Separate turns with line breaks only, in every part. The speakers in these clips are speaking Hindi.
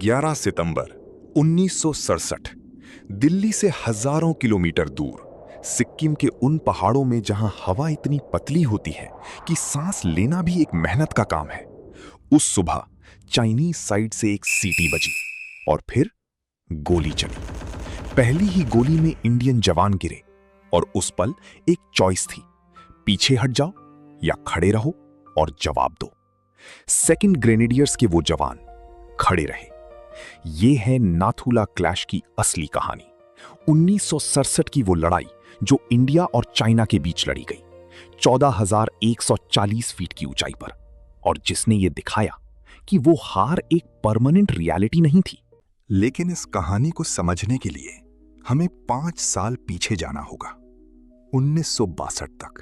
11 सितंबर 1967 दिल्ली से हजारों किलोमीटर दूर सिक्किम के उन पहाड़ों में जहां हवा इतनी पतली होती है कि सांस लेना भी एक मेहनत का काम है। उस सुबह चाइनीज साइड से एक सीटी बजी और फिर गोली चली। पहली ही गोली में इंडियन जवान गिरे और उस पल एक चॉइस थी, पीछे हट जाओ या खड़े रहो और जवाब दो। सेकंड ग्रेनेडियर्स के वो जवान खड़े रहे। ये है नाथुला क्लैश की असली कहानी। 1967 की वो लड़ाई जो इंडिया और चाइना के बीच लड़ी गई, 14,140 फीट की ऊंचाई पर, और जिसने ये दिखाया कि वो हार एक परमानेंट रियलिटी नहीं थी।
लेकिन इस कहानी को समझने के लिए हमें 5 साल पीछे जाना होगा, 1962 तक।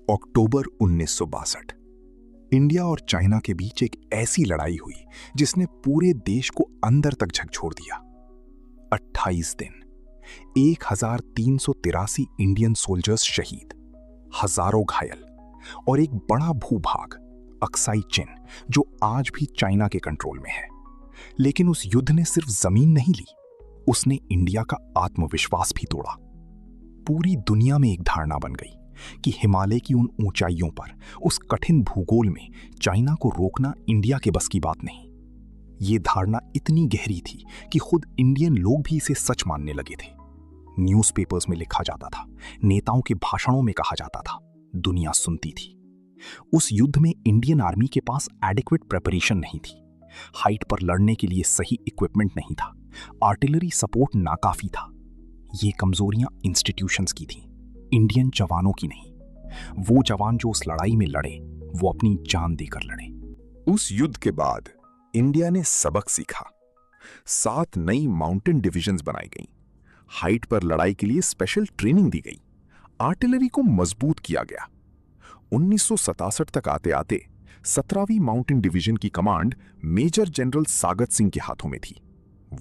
अक्टूबर 1962 इंडिया और चाइना के बीच एक ऐसी लड़ाई हुई जिसने पूरे देश को अंदर तक झकझोर दिया। 28 दिन, 1383 इंडियन सोल्जर्स शहीद, हजारों घायल और एक बड़ा भूभाग अक्साई चिन जो आज भी चाइना के कंट्रोल में है। लेकिन उस युद्ध ने सिर्फ जमीन नहीं ली, उसने इंडिया का आत्मविश्वास भी तोड़ा। पूरी दुनिया में एक धारणा बन गई कि हिमालय की उन ऊंचाइयों पर, उस कठिन भूगोल में चाइना को रोकना इंडिया के बस की बात नहीं। ये धारणा इतनी गहरी थी कि खुद इंडियन लोग भी इसे सच मानने लगे थे। न्यूज़पेपर्स में लिखा जाता था, नेताओं के भाषणों में कहा जाता था, दुनिया सुनती थी। उस युद्ध में इंडियन आर्मी के पास एडिक्वेट प्रिपरेशन नहीं थी, हाइट पर लड़ने के लिए सही इक्विपमेंट नहीं था, आर्टिलरी सपोर्ट नाकाफी था। ये कमजोरियां इंस्टीट्यूशंस की थीं, इंडियन जवानों की नहीं। वो जवान जो उस लड़ाई में लड़े, वो अपनी जान देकर लड़े।
उस युद्ध के बाद इंडिया ने सबक सीखा। 7 नई माउंटेन डिविजन्स बनाई गईं, हाइट पर लड़ाई के लिए स्पेशल ट्रेनिंग दी गई, आर्टिलरी को मजबूत किया गया। 1967 तक आते आते 17वीं माउंटेन डिवीजन की कमांड मेजर जनरल सागत सिंह के हाथों में थी।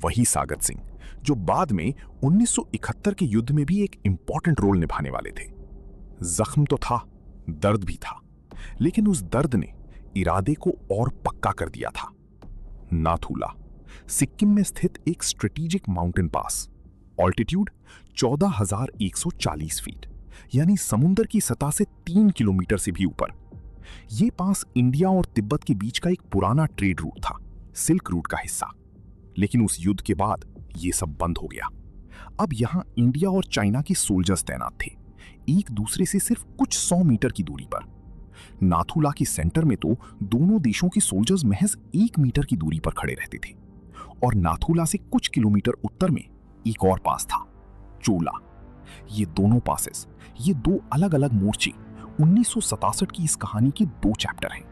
वही सागत सिंह जो बाद में 1971 के युद्ध में भी एक इंपॉर्टेंट रोल निभाने वाले थे। जख्म तो था, दर्द भी था, लेकिन उस दर्द ने इरादे को और पक्का कर दिया था। नाथुला सिक्किम में स्थित एक strategic mountain pass, altitude 14,140 feet, यानी समुद्र की सतह से 3 किलोमीटर से भी ऊपर। यह पास इंडिया और तिब्बत के बीच का एक पुराना ट्रेड रूट था, सिल्क रूट का हिस्सा। लेकिन उस युद्ध के बाद ये सब बंद हो गया। अब यहां इंडिया और चाइना के सोल्जर्स तैनात थे, एक दूसरे से सिर्फ कुछ 100 मीटर की दूरी पर। नाथुला के सेंटर में तो दोनों देशों के सोल्जर्स महज 1 मीटर की दूरी पर खड़े रहते थे। और नाथुला से कुछ किलोमीटर उत्तर में एक और पास था, चोला। ये दोनों पासेस, ये 2 अलग अलग मोर्चे 1967 की इस कहानी के 2 चैप्टर हैं।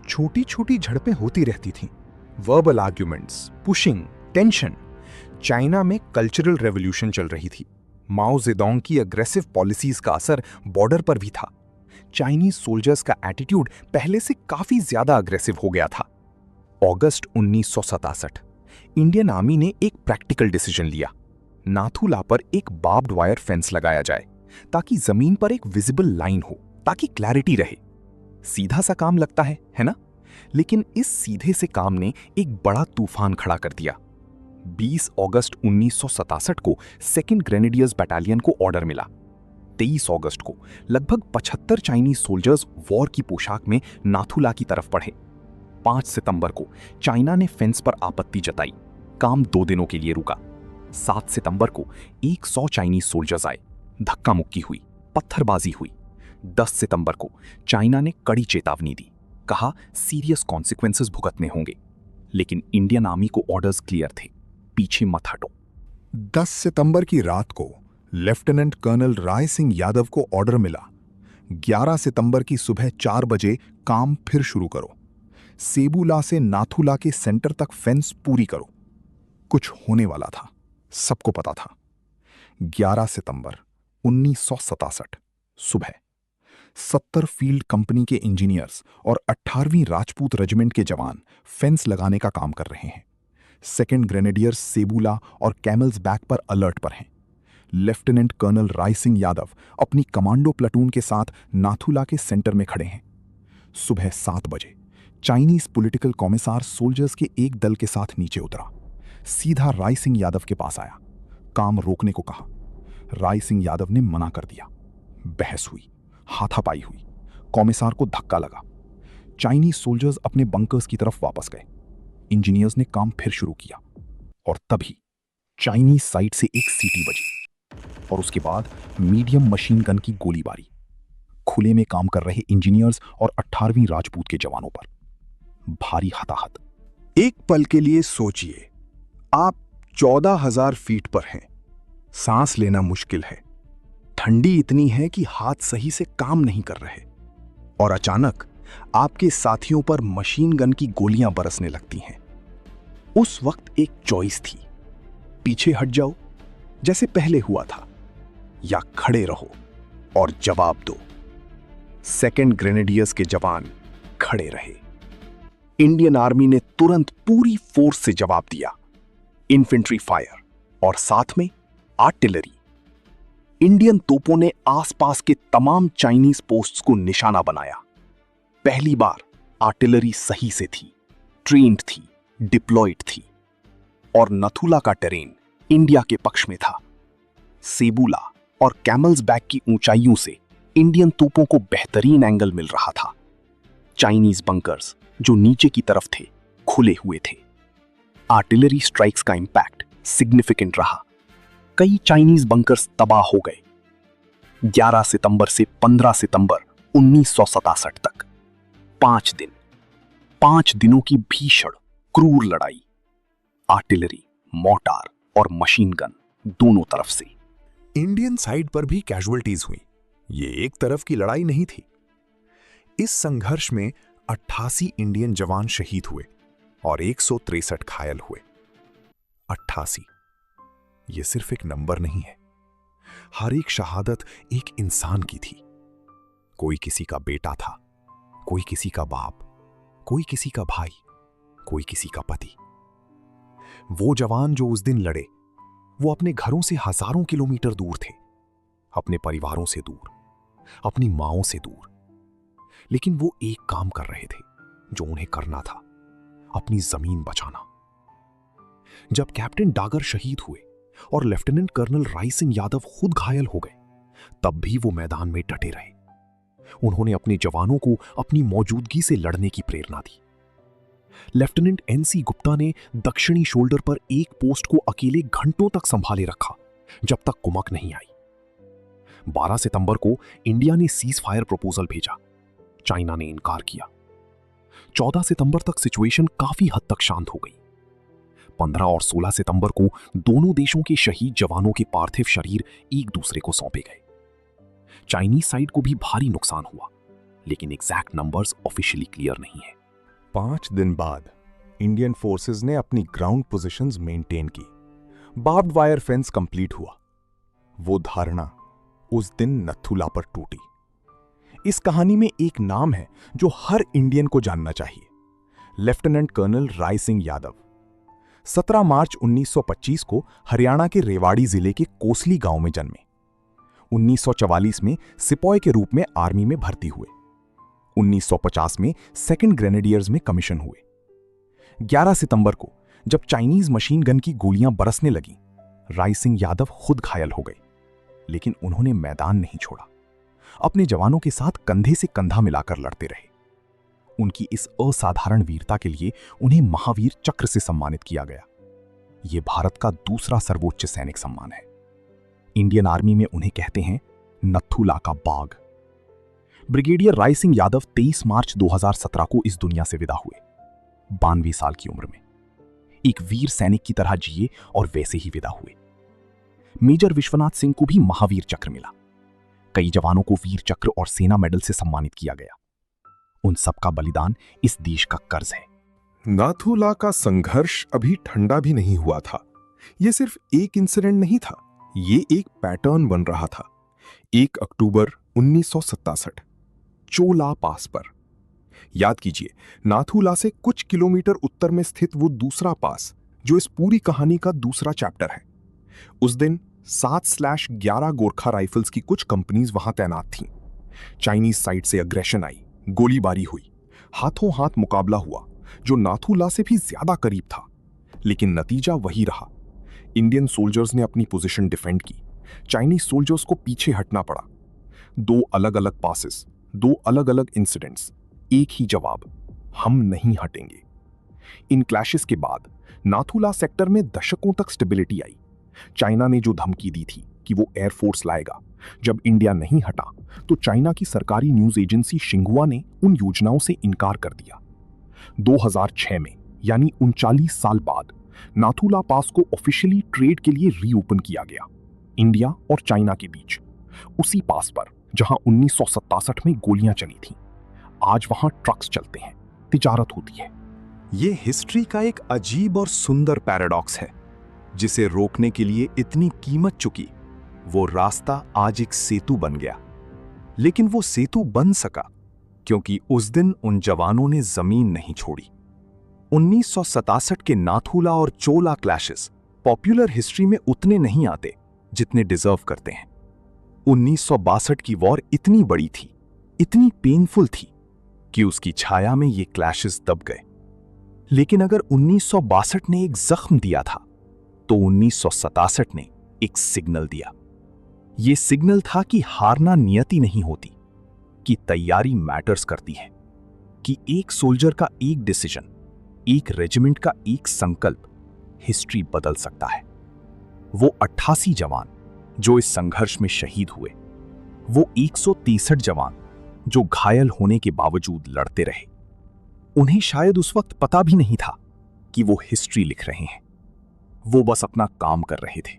छोटी छोटी झड़पें होती रहती थीं, verbal arguments, pushing, tension. China में कल्चरल रेवोल्यूशन चल रही थी। माओ जेडोंग की अग्रेसिव पॉलिसीज का असर बॉर्डर पर भी था। चाइनीज सोल्जर्स का एटीट्यूड पहले से काफी ज्यादा अग्रेसिव हो गया था। अगस्त 1967 इंडियन आर्मी ने एक प्रैक्टिकल डिसीजन लिया। नाथुला पर एक बार्ब्ड वायर फेंस लगाया जाए ताकि जमीन पर एक विजिबल लाइन हो, ताकि क्लैरिटी रहे। सीधा सा काम लगता है ना? लेकिन इस सीधे से काम ने एक बड़ा तूफान खड़ा कर दिया। 20 अगस्त 1967 को सेकंड ग्रेनेडियर्स बटालियन को ऑर्डर मिला। 23 अगस्त को लगभग 75 चाइनीज सोल्जर्स वॉर की पोशाक में नाथुला की तरफ बढ़े। 5 सितंबर को चाइना ने फेंस पर आपत्ति जताई, काम 2 दिनों के लिए रुका। 7 सितंबर को 100 चाइनीज सोल्जर्स आए, धक्का मुक्की हुई, पत्थरबाजी हुई। 10 सितंबर को चाइना ने कड़ी चेतावनी दी, कहा सीरियस कॉन्सिक्वेंसेस भुगतने होंगे। लेकिन इंडियन आर्मी को ऑर्डर्स क्लियर थे, पीछे मत हटो। 10 सितंबर की रात को लेफ्टिनेंट कर्नल राय सिंह यादव को ऑर्डर मिला, 11 सितंबर की सुबह 4 बजे काम फिर शुरू करो। सेबुला से नाथुला के सेंटर तक फेंस पूरी करो। कुछ होने वाला था, सबको पता था। 11 सितंबर 1967 सुबह 70 फील्ड कंपनी के इंजीनियर्स और 18वीं राजपूत रेजिमेंट के जवान फेंस लगाने का काम कर रहे हैं। सेकंड ग्रेनेडियर्स सेबुला और कैमल्स बैक पर अलर्ट पर हैं। लेफ्टिनेंट कर्नल राय सिंह यादव अपनी कमांडो प्लाटून के साथ नाथुला के सेंटर में खड़े हैं। सुबह 7 बजे चाइनीज पॉलिटिकल कॉमिसार सोल्जर्स के एक दल के साथ नीचे उतरा। सीधा राय सिंह यादव के पास आया, काम रोकने को कहा। राय सिंह यादव ने मना कर दिया। बहस हुई, हाथापाई हुई, कॉमिसार को धक्का लगा। चाइनीज सोल्जर्स अपने बंकर्स की तरफ वापस गए। इंजीनियर्स ने काम फिर शुरू किया और तभी चाइनीज साइड से एक सीटी बजी और उसके बाद मीडियम मशीन गन की गोलीबारी। खुले में काम कर रहे इंजीनियर्स और 18वीं राजपूत के जवानों पर भारी हताहत। एक पल के लिए सोचिए, आप 14,000 फीट पर हैं, सांस लेना मुश्किल है, ठंडी इतनी है कि हाथ सही से काम नहीं कर रहे, और अचानक आपके साथियों पर मशीन गन की गोलियां बरसने लगती हैं। उस वक्त एक चॉइस थी, पीछे हट जाओ जैसे पहले हुआ था, या खड़े रहो और जवाब दो। सेकेंड ग्रेनेडियर्स के जवान खड़े रहे। इंडियन आर्मी ने तुरंत पूरी फोर्स से जवाब दिया, इन्फेंट्री फायर और साथ में आर्टिलरी। इंडियन तोपों ने आसपास के तमाम चाइनीज पोस्ट्स को निशाना बनाया। पहली बार आर्टिलरी सही से थी, ट्रेन्ड थी, डिप्लॉयड थी, और नथुला का टेरेन इंडिया के पक्ष में था। सेबुला और कैमल्स बैक की ऊंचाइयों से इंडियन तोपों को बेहतरीन एंगल मिल रहा था। चाइनीज बंकर्स जो नीचे की तरफ थे, खुले हुए थे। आर्टिलरी स्ट्राइक्स का इंपैक्ट सिग्निफिकेंट रहा। कई चाइनीज बंकर्स तबाह हो गए। 11 सितंबर से 15 सितंबर 1967 तक 5 दिन, 5 दिनों की भीषण क्रूर लड़ाई। आर्टिलरी, मोर्टार और मशीन गन दोनों तरफ से।
इंडियन साइड पर भी कैजुअल्टीज हुई। ये एक तरफ की लड़ाई नहीं थी। इस संघर्ष में 88 इंडियन जवान शहीद हुए और 163 घायल हुए। 88 ये सिर्फ एक नंबर नहीं है, हर एक शहादत एक इंसान की थी। कोई किसी का बेटा था, कोई किसी का बाप, कोई किसी का भाई, कोई किसी का पति। वो जवान जो उस दिन लड़े, वो अपने घरों से हजारों किलोमीटर दूर थे, अपने परिवारों से दूर, अपनी माओं से दूर। लेकिन वो एक काम कर रहे थे जो उन्हें करना था, अपनी जमीन बचाना। जब कैप्टन डागर शहीद हुए और लेफ्टिनेंट कर्नल राय सिंह यादव खुद घायल हो गए, तब भी वो मैदान में डटे रहे। उन्होंने अपने जवानों को अपनी मौजूदगी से लड़ने की प्रेरणा दी। लेफ्टिनेंट NC गुप्ता ने दक्षिणी शोल्डर पर एक पोस्ट को अकेले घंटों तक संभाले रखा, जब तक कुमक नहीं आई। 12 सितंबर को इंडिया ने सीज फायर प्रपोजल भेजा। चाइना ने इनकार किया। 14 सितंबर तक सिचुएशन काफी हद तक शांत हो गई। 15 और 16 सितंबर को दोनों देशों के शहीद जवानों के पार्थिव शरीर एक दूसरे को सौंपे गए। चाइनीज साइड को भी भारी नुकसान हुआ, लेकिन एग्जैक्ट नंबर्स ऑफिशियली क्लियर नहीं है।
5 दिन बाद इंडियन फोर्सेस ने अपनी ग्राउंड पोजीशंस मेंटेन की। बार्ब्ड वायर फेंस कंप्लीट हुआ। वो धारणा उस दिन नथुला पर टूटी। इस कहानी में एक नाम है जो हर इंडियन को जानना चाहिए, लेफ्टिनेंट कर्नल राय सिंह यादव। 17 मार्च 1925 को हरियाणा के रेवाड़ी जिले के कोसली गांव में जन्मे। 1944 में सिपॉय के रूप में आर्मी में भर्ती हुए। 1950 में सेकंड ग्रेनेडियर्स में कमीशन हुए। 11 सितंबर को जब चाइनीज मशीन गन की गोलियां बरसने लगी, राय सिंह यादव खुद घायल हो गए, लेकिन उन्होंने मैदान नहीं छोड़ा। अपने जवानों के साथ कंधे से कंधा मिलाकर लड़ते रहे। उनकी इस असाधारण वीरता के लिए उन्हें महावीर चक्र से सम्मानित किया गया। यह भारत का दूसरा सर्वोच्च सैनिक सम्मान है। इंडियन आर्मी में उन्हें कहते हैं नथुला का बाघ। ब्रिगेडियर राय सिंह यादव 23 मार्च 2017 को इस दुनिया से विदा हुए, 92 साल की उम्र में। एक वीर सैनिक की तरह जिए और वैसे ही विदा हुए। मेजर विश्वनाथ सिंह को भी महावीर चक्र मिला। कई जवानों को वीर चक्र और सेना मेडल से सम्मानित किया गया। उन सबका बलिदान इस देश का कर्ज है।
नाथुला का संघर्ष अभी ठंडा भी नहीं हुआ था। यह सिर्फ एक इंसिडेंट नहीं था, ये एक पैटर्न बन रहा था। 1 अक्टूबर 1967 चोला पास पर, याद कीजिए, नाथुला से कुछ किलोमीटर उत्तर में स्थित वो दूसरा पास जो इस पूरी कहानी का दूसरा चैप्टर है। उस दिन 7/11 गोरखा राइफल्स की कुछ कंपनीज वहां तैनात थीं। चाइनीज साइड से अग्रेशन आई, गोलीबारी हुई, हाथों हाथ मुकाबला हुआ जो नाथुला से भी ज्यादा करीब था। लेकिन नतीजा वही रहा। इंडियन सोल्जर्स ने अपनी पोजीशन डिफेंड की, चाइनीज सोल्जर्स को पीछे हटना पड़ा। 2 अलग अलग पासेस, 2 अलग अलग इंसिडेंट्स, एक ही जवाब, हम नहीं हटेंगे। इन क्लैशेस के बाद नाथुला सेक्टर में दशकों तक स्टेबिलिटी आई। चाइना ने जो धमकी दी थी कि वो एयरफोर्स लाएगा, जब इंडिया नहीं हटा तो चाइना की सरकारी न्यूज एजेंसी शिंगुआ ने उन योजनाओं से इनकार कर दिया। 2006 में, यानी 39 साल बाद, नाथुला पास को ऑफिशियली ट्रेड के लिए रीओपन किया गया, इंडिया और चाइना के बीच, उसी पास पर जहां 1967 में गोलियां चली थीं। आज वहां ट्रक्स चलते हैं, तिजारत होती है।
ये हिस्ट्री का एक अजीब और सुंदर पैराडॉक्स है, जिसे रोकने के लिए इतनी कीमत चुकी। वो रास्ता आज एक सेतु बन गया, लेकिन वो सेतु बन सका क्योंकि उस दिन उन जवानों ने जमीन नहीं छोड़ी। 1967 के नाथुला और चोला क्लैशेस पॉपुलर हिस्ट्री में उतने नहीं आते जितने डिजर्व करते हैं। 1962 की वॉर इतनी बड़ी थी, इतनी पेनफुल थी कि उसकी छाया में ये क्लैशेस दब गए। लेकिन अगर 1962 ने एक जख्म दिया था, तो 1967 ने एक सिग्नल दिया। यह सिग्नल था कि हारना नियति नहीं होती, कि तैयारी मैटर्स करती है, कि एक सोल्जर का एक डिसीजन, एक रेजिमेंट का एक संकल्प हिस्ट्री बदल सकता है। वो 88 जवान जो इस संघर्ष में शहीद हुए, वो 163 जवान जो घायल होने के बावजूद लड़ते रहे, उन्हें शायद उस वक्त पता भी नहीं था कि वो हिस्ट्री लिख रहे हैं। वो बस अपना काम कर रहे थे,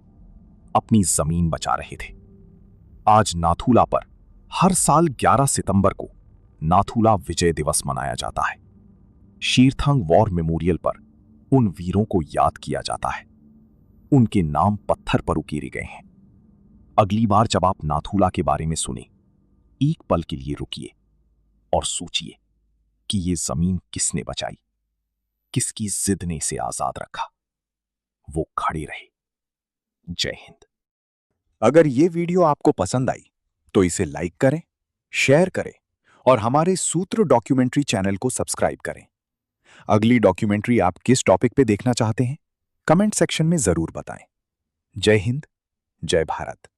अपनी जमीन बचा रहे थे। आज नाथुला पर हर साल 11 सितंबर को नाथुला विजय दिवस मनाया जाता है। शीरथांग वॉर मेमोरियल पर उन वीरों को याद किया जाता है, उनके नाम पत्थर पर उकेरे गए हैं। अगली बार जब आप नाथुला के बारे में सुने, एक पल के लिए रुकिए और सोचिए कि ये जमीन किसने बचाई, किसकी जिद ने इसे आजाद रखा। वो खड़े रहे। जय हिंद। अगर ये वीडियो आपको पसंद आई तो इसे लाइक करें, शेयर करें और हमारे सूत्र डॉक्यूमेंट्री चैनल को सब्सक्राइब करें। अगली डॉक्यूमेंट्री आप किस टॉपिक पे देखना चाहते हैं, कमेंट सेक्शन में जरूर बताएं। जय हिंद, जय भारत।